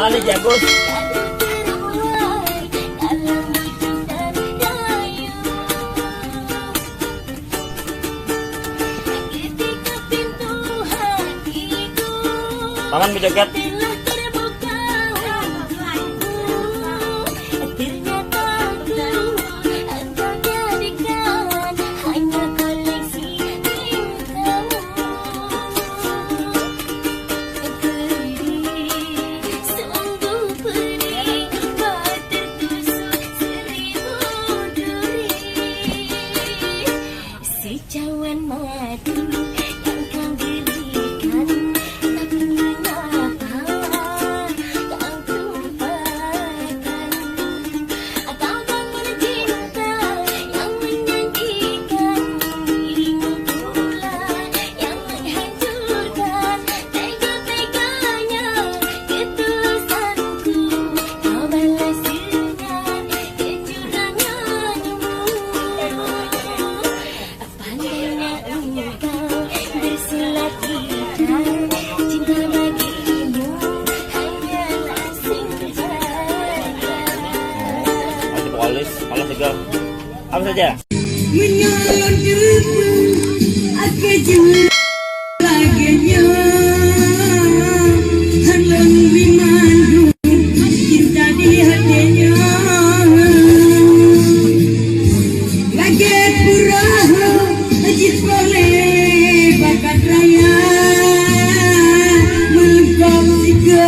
Ali jagus. Paman berjoget. Malas juga. Apa saja? Menyalon debu, aku juga laginya. Halon rimandu, cinta di hatinya. Lagi purahu, ajit boleh bakat raya. Melengkap tiga,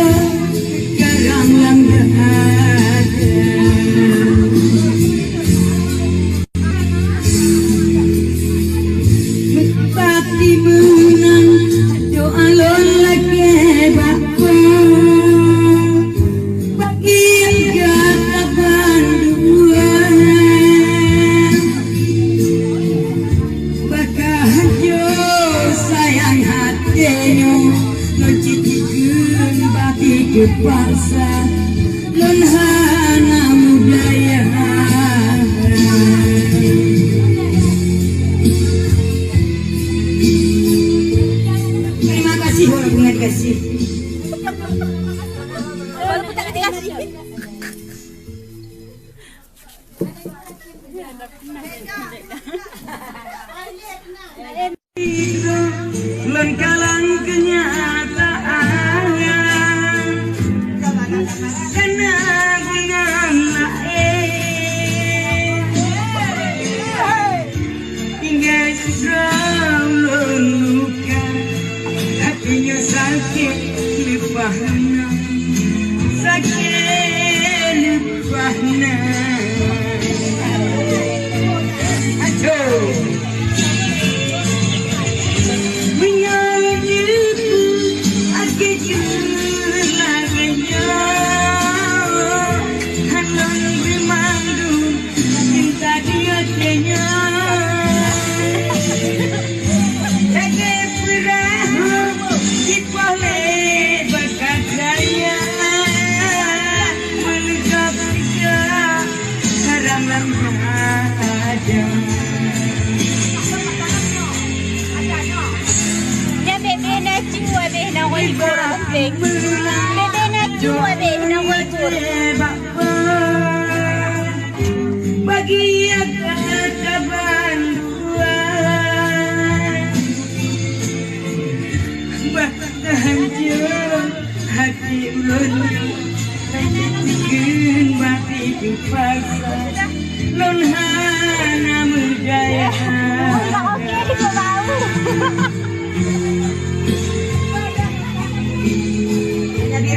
garang langgar. Kepaksa non hana mudaya. Terima kasih bunga kasih. Lengkalang kenyataannya. Sakit lupahna. Aduh. Menyalip aku laganya. Halon rimandu, cinta di hatinya. Lagi perahu, boleh bakat raya. Bagi kataban hancur hati ulun, bikin mati dipaksa non hana mudaya. Jadi